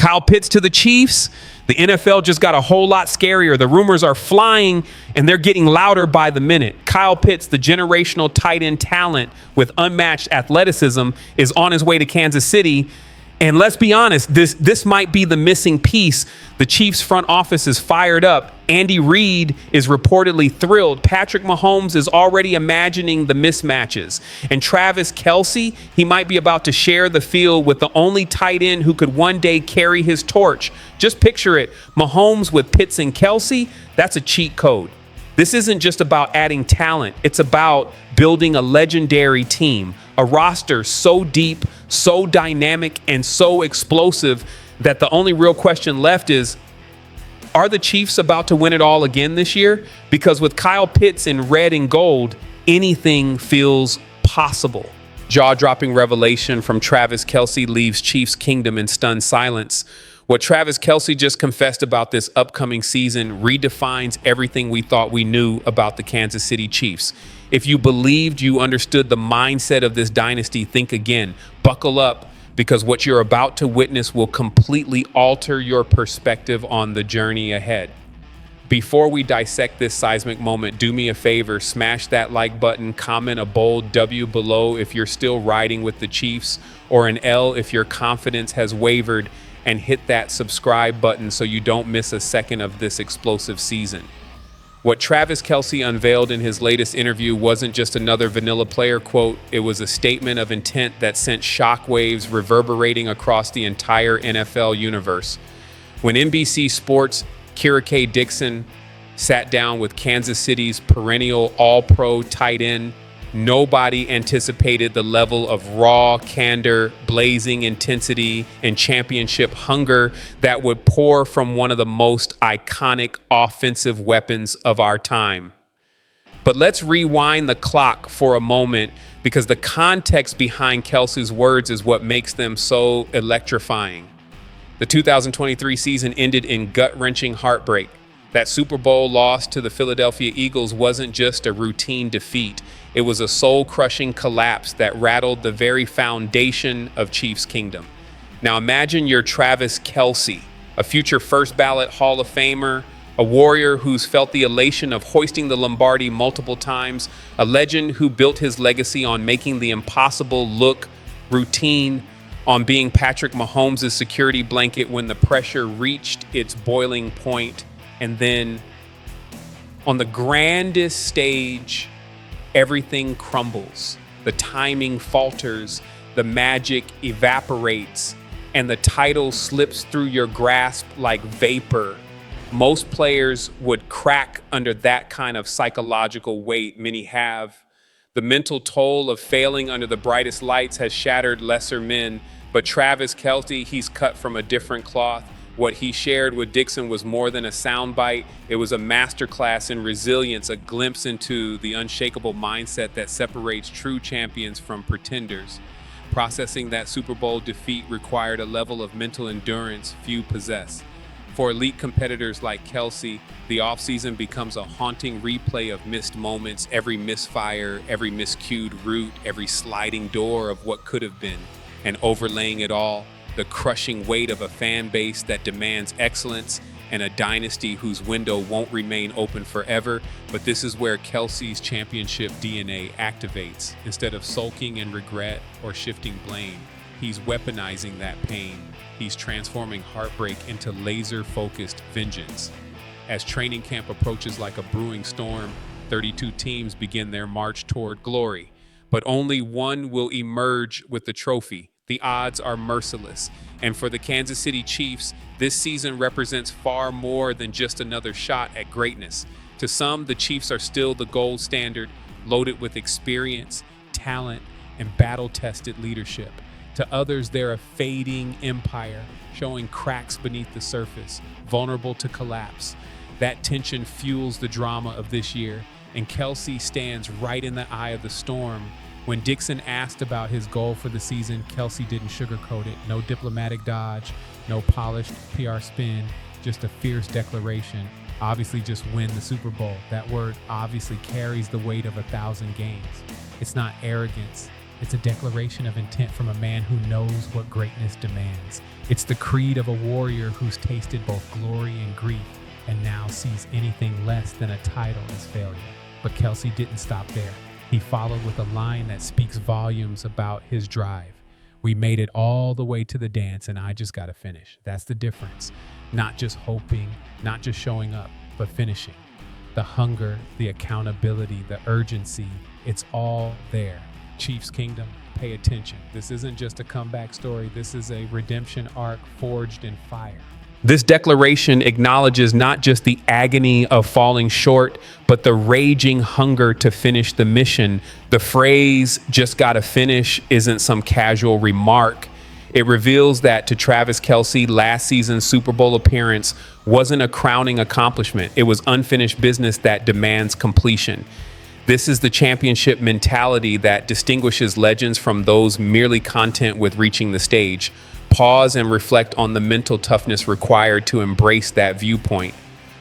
Kyle Pitts to the Chiefs. The NFL just got a whole lot scarier. The rumors are flying, and they're getting louder by the minute. Kyle Pitts, the generational tight end talent with unmatched athleticism, is on his way to Kansas City. And let's be honest, this might be the missing piece. The Chiefs front office is fired up. Andy Reid is reportedly thrilled. Patrick Mahomes is already imagining the mismatches. And Travis Kelce, he might be about to share the field with the only tight end who could one day carry his torch. Just picture it. Mahomes with Pitts and Kelce, that's a cheat code. This isn't just about adding talent. It's about building a legendary team, a roster so deep, so dynamic, and so explosive that the only real question left is, are the Chiefs about to win it all again this year? Because with Kyle Pitts in red and gold, anything feels possible. Jaw-dropping revelation from Travis Kelce leaves Chiefs Kingdom in stunned silence. What Travis Kelce just confessed about this upcoming season redefines everything we thought we knew about the Kansas City Chiefs. If you believed you understood the mindset of this dynasty, think again. Buckle up, because what you're about to witness will completely alter your perspective on the journey ahead. Before we dissect this seismic moment, do me a favor, smash that like button, comment a bold W below if you're still riding with the Chiefs, or an L if your confidence has wavered, and hit that subscribe button so you don't miss a second of this explosive season. What Travis Kelce unveiled in his latest interview wasn't just another vanilla player quote. It was a statement of intent that sent shockwaves reverberating across the entire NFL universe. When NBC Sports' Kira K. Dixon sat down with Kansas City's perennial all-pro tight end, nobody anticipated the level of raw candor, blazing intensity, and championship hunger that would pour from one of the most iconic offensive weapons of our time. But let's rewind the clock for a moment, because the context behind Kelce's words is what makes them so electrifying. The 2023 season ended in gut-wrenching heartbreak. That Super Bowl loss to the Philadelphia Eagles wasn't just a routine defeat. It was a soul-crushing collapse that rattled the very foundation of Chiefs Kingdom. Now imagine you're Travis Kelce, a future first-ballot Hall of Famer, a warrior who's felt the elation of hoisting the Lombardi multiple times, a legend who built his legacy on making the impossible look routine, on being Patrick Mahomes' security blanket when the pressure reached its boiling point. And then on the grandest stage, everything crumbles. The timing falters, the magic evaporates, and the title slips through your grasp like vapor. Most players would crack under that kind of psychological weight. Many have. The mental toll of failing under the brightest lights has shattered lesser men, but Travis Kelce, he's cut from a different cloth. What he shared with Dixon was more than a soundbite. It was a masterclass in resilience, a glimpse into the unshakable mindset that separates true champions from pretenders. Processing that Super Bowl defeat required a level of mental endurance few possess. For elite competitors like Kelce, the offseason becomes a haunting replay of missed moments, every misfire, every miscued route, every sliding door of what could have been. And overlaying it all, the crushing weight of a fan base that demands excellence and a dynasty whose window won't remain open forever. But this is where Kelce's championship DNA activates. Instead of sulking in regret or shifting blame, he's weaponizing that pain. He's transforming heartbreak into laser-focused vengeance. As training camp approaches like a brewing storm, 32 teams begin their march toward glory. But only one will emerge with the trophy. The odds are merciless. And for the Kansas City Chiefs, this season represents far more than just another shot at greatness. To some, the Chiefs are still the gold standard, loaded with experience, talent, and battle-tested leadership. To others, they're a fading empire, showing cracks beneath the surface, vulnerable to collapse. That tension fuels the drama of this year, and Kelce stands right in the eye of the storm. When Dixon asked about his goal for the season, Kelce didn't sugarcoat it. No diplomatic dodge, no polished PR spin, just a fierce declaration. Obviously, just win the Super Bowl. That word obviously carries the weight of 1,000 games. It's not arrogance, It's a declaration of intent from a man who knows what greatness demands. It's the creed of a warrior who's tasted both glory and grief and now sees anything less than a title as failure. But Kelce didn't stop there. He followed with a line that speaks volumes about his drive. We made it all the way to the dance, and I just got to finish. That's the difference. Not just hoping, not just showing up, but finishing. The hunger, the accountability, the urgency, it's all there. Chiefs Kingdom, pay attention. This isn't just a comeback story. This is a redemption arc forged in fire. This declaration acknowledges not just the agony of falling short, but the raging hunger to finish the mission. The phrase, just gotta finish, isn't some casual remark. It reveals that to Travis Kelce, last season's Super Bowl appearance wasn't a crowning accomplishment. It was unfinished business that demands completion. This is the championship mentality that distinguishes legends from those merely content with reaching the stage. Pause and reflect on the mental toughness required to embrace that viewpoint.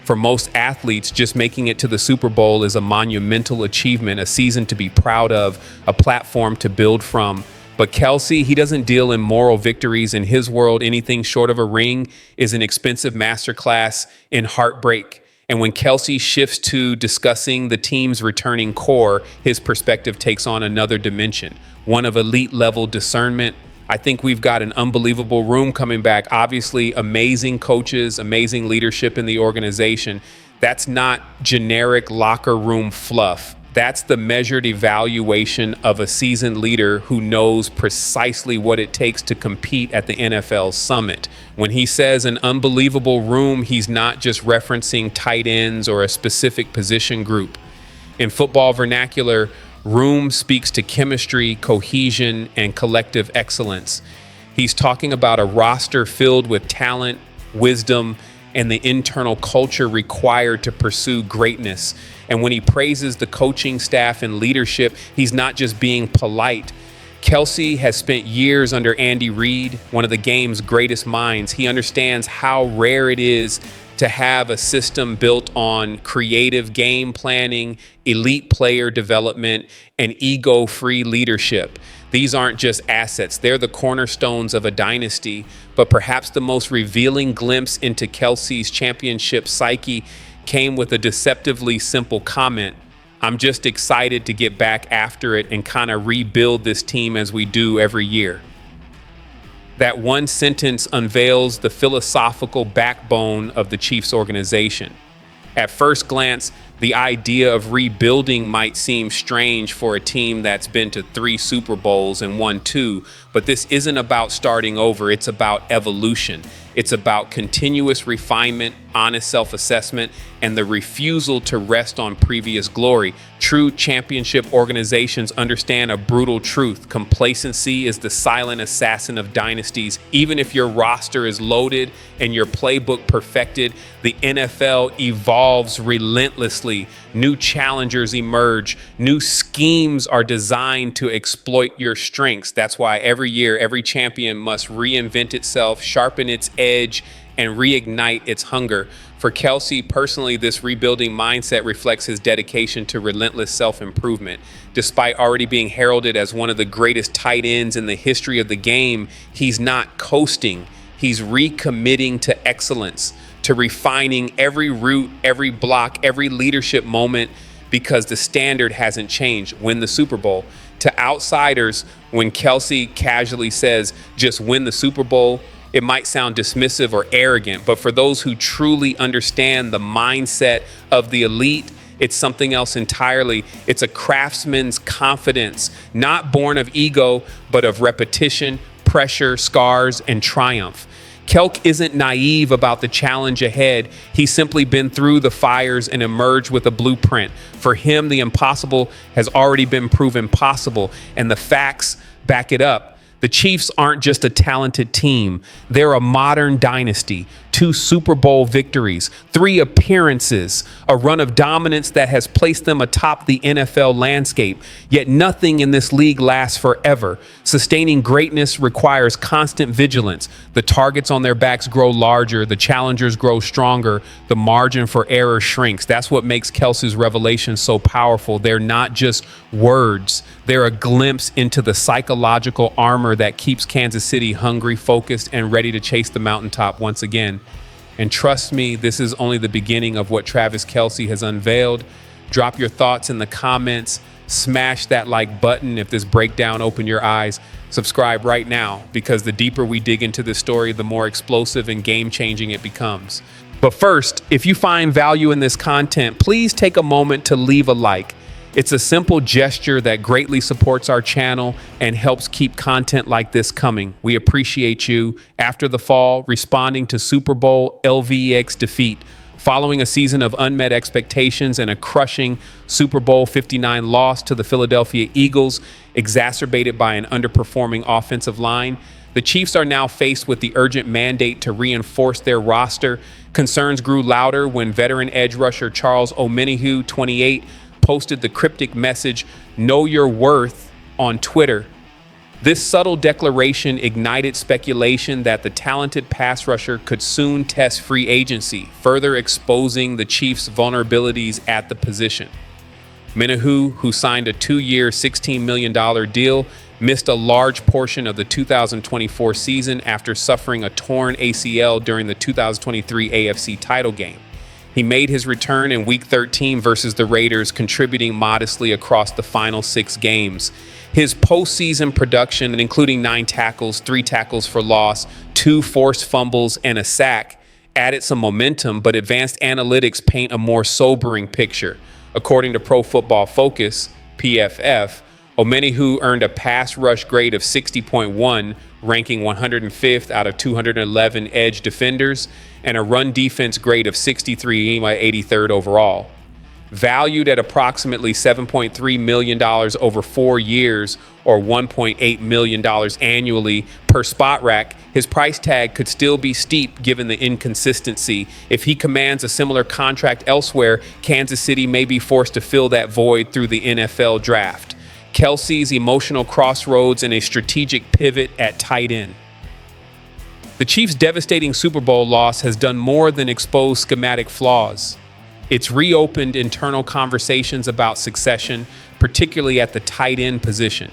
For most athletes, just making it to the Super Bowl is a monumental achievement, a season to be proud of, a platform to build from. But Kelce, he doesn't deal in moral victories. In his world, anything short of a ring is an expensive masterclass in heartbreak. And when Kelce shifts to discussing the team's returning core, his perspective takes on another dimension, one of elite level discernment. I think we've got an unbelievable room coming back. Obviously, amazing coaches, amazing leadership in the organization. That's not generic locker room fluff. That's the measured evaluation of a seasoned leader who knows precisely what it takes to compete at the NFL summit. When he says an unbelievable room, he's not just referencing tight ends or a specific position group. In football vernacular, room speaks to chemistry, cohesion, and collective excellence. He's talking about a roster filled with talent, wisdom, and the internal culture required to pursue greatness. And when he praises the coaching staff and leadership, he's not just being polite. Kelce has spent years under Andy Reid, one of the game's greatest minds. He understands how rare it is to have a system built on creative game planning, elite player development, and ego-free leadership. These aren't just assets. They're the cornerstones of a dynasty. But perhaps the most revealing glimpse into Kelce's championship psyche came with a deceptively simple comment. I'm just excited to get back after it and kind of rebuild this team as we do every year. That one sentence unveils the philosophical backbone of the Chiefs organization. At first glance, the idea of rebuilding might seem strange for a team that's been to 3 Super Bowls and won 2, but this isn't about starting over. It's about evolution. It's about continuous refinement, honest self-assessment, and the refusal to rest on previous glory. True championship organizations understand a brutal truth. Complacency is the silent assassin of dynasties. Even if your roster is loaded and your playbook perfected, the NFL evolves relentlessly. New challengers emerge. New schemes are designed to exploit your strengths. That's why every year, every champion must reinvent itself, sharpen its edge, and reignite its hunger. For Kelce, personally, this rebuilding mindset reflects his dedication to relentless self-improvement. Despite already being heralded as one of the greatest tight ends in the history of the game, he's not coasting. He's recommitting to excellence, to refining every route, every block, every leadership moment, because the standard hasn't changed. Win the Super Bowl. To outsiders, when Kelce casually says, just win the Super Bowl, it might sound dismissive or arrogant, but for those who truly understand the mindset of the elite, it's something else entirely. It's a craftsman's confidence, not born of ego, but of repetition, pressure, scars, and triumph. Kelce isn't naive about the challenge ahead. He's simply been through the fires and emerged with a blueprint. For him, the impossible has already been proven possible, and the facts back it up. The Chiefs aren't just a talented team. They're a modern dynasty. 2 Super Bowl victories, 3 appearances, a run of dominance that has placed them atop the NFL landscape. Yet nothing in this league lasts forever. Sustaining greatness requires constant vigilance. The targets on their backs grow larger, the challengers grow stronger, the margin for error shrinks. That's what makes Kelce's revelation so powerful. They're not just words. They're a glimpse into the psychological armor that keeps Kansas City hungry, focused, and ready to chase the mountaintop once again. And trust me, this is only the beginning of what Travis Kelce has unveiled. Drop your thoughts in the comments. Smash that like button if this breakdown opened your eyes. Subscribe right now, because the deeper we dig into this story, the more explosive and game-changing it becomes. But first, if you find value in this content, please take a moment to leave a like. It's a simple gesture that greatly supports our channel and helps keep content like this coming. We appreciate you. After the fall, responding to Super Bowl LVX defeat, following a season of unmet expectations and a crushing Super Bowl 59 loss to the Philadelphia Eagles, exacerbated by an underperforming offensive line, the Chiefs are now faced with the urgent mandate to reinforce their roster. Concerns grew louder when veteran edge rusher Charles Omenihu, 28, posted the cryptic message, "Know your worth," on Twitter. This subtle declaration ignited speculation that the talented pass rusher could soon test free agency, further exposing the Chiefs' vulnerabilities at the position. Omenihu, who signed a 2-year, $16 million deal, missed a large portion of the 2024 season after suffering a torn ACL during the 2023 AFC title game. He made his return in Week 13 versus the Raiders, contributing modestly across the final 6 games. His postseason production, including 9 tackles, 3 tackles for loss, 2 forced fumbles, and a sack, added some momentum, but advanced analytics paint a more sobering picture. According to Pro Football Focus, PFF, Omenihu earned a pass rush grade of 60.1, ranking 105th out of 211 edge defenders, and a run defense grade of 63, 83rd overall. Valued at approximately $7.3 million over 4 years, or $1.8 million annually per spot rack, his price tag could still be steep given the inconsistency. If he commands a similar contract elsewhere, Kansas City may be forced to fill that void through the NFL draft. Kelce's emotional crossroads and a strategic pivot at tight end. The Chiefs' devastating Super Bowl loss has done more than expose schematic flaws. It's reopened internal conversations about succession, particularly at the tight end position.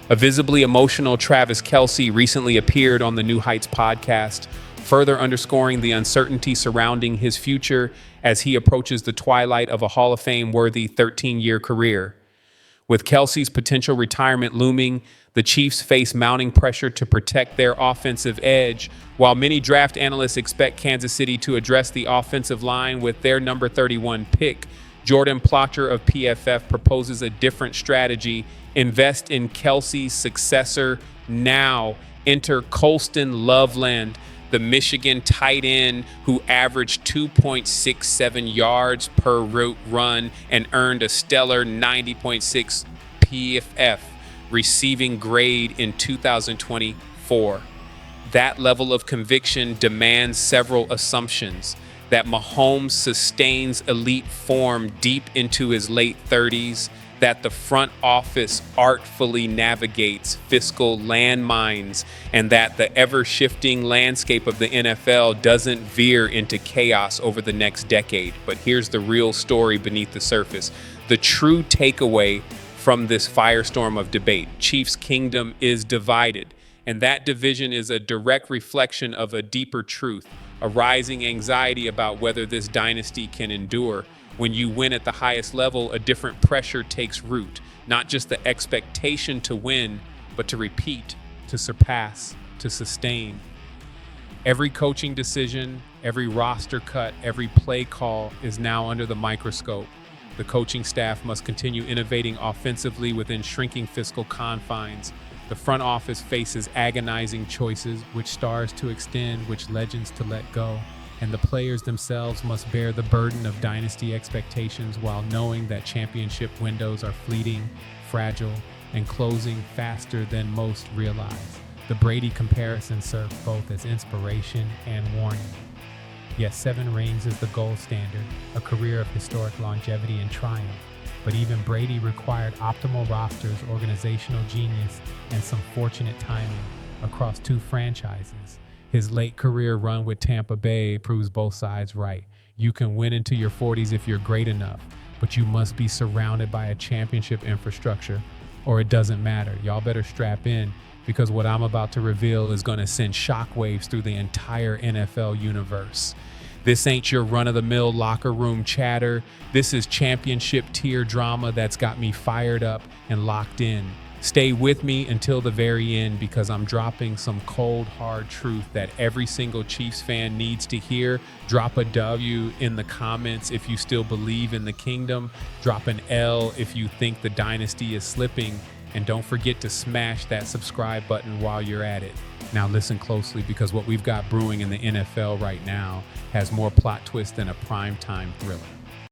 A visibly emotional Travis Kelce recently appeared on the New Heights podcast, further underscoring the uncertainty surrounding his future as he approaches the twilight of a Hall of Fame-worthy 13-year career. With Kelce's potential retirement looming, the Chiefs face mounting pressure to protect their offensive edge, while many draft analysts expect Kansas City to address the offensive line with their number 31 pick. Jordan Plotter of PFF proposes a different strategy: invest in Kelce's successor now. Enter Colston Loveland, the Michigan tight end who averaged 2.67 yards per route run and earned a stellar 90.6 PFF receiving grade in 2024. That level of conviction demands several assumptions: that Mahomes sustains elite form deep into his late 30s, that the front office artfully navigates fiscal landmines, and that the ever-shifting landscape of the NFL doesn't veer into chaos over the next decade. But here's the real story beneath the surface. The true takeaway from this firestorm of debate: Chiefs Kingdom is divided, and that division is a direct reflection of a deeper truth, a rising anxiety about whether this dynasty can endure. When you win at the highest level, a different pressure takes root. Not just the expectation to win, but to repeat, to surpass, to sustain. Every coaching decision, every roster cut, every play call is now under the microscope. The coaching staff must continue innovating offensively within shrinking fiscal confines. The front office faces agonizing choices: which stars to extend, which legends to let go. And the players themselves must bear the burden of dynasty expectations while knowing that championship windows are fleeting, fragile, and closing faster than most realize. The Brady comparison serves both as inspiration and warning. Yet 7 rings is the gold standard, a career of historic longevity and triumph. But even Brady required optimal rosters, organizational genius, and some fortunate timing across 2 franchises. His late career run with Tampa Bay proves both sides right. You can win into your 40s if you're great enough, but you must be surrounded by a championship infrastructure, or it doesn't matter. Y'all better strap in, because what I'm about to reveal is going to send shockwaves through the entire NFL universe. This ain't your run-of-the-mill locker room chatter. This is championship tier drama that's got me fired up and locked in. Stay with me until the very end, because I'm dropping some cold, hard truth that every single Chiefs fan needs to hear. Drop a W in the comments if you still believe in the kingdom. Drop an L if you think the dynasty is slipping. And don't forget to smash that subscribe button while you're at it. Now listen closely, because what we've got brewing in the NFL right now has more plot twists than a primetime thriller.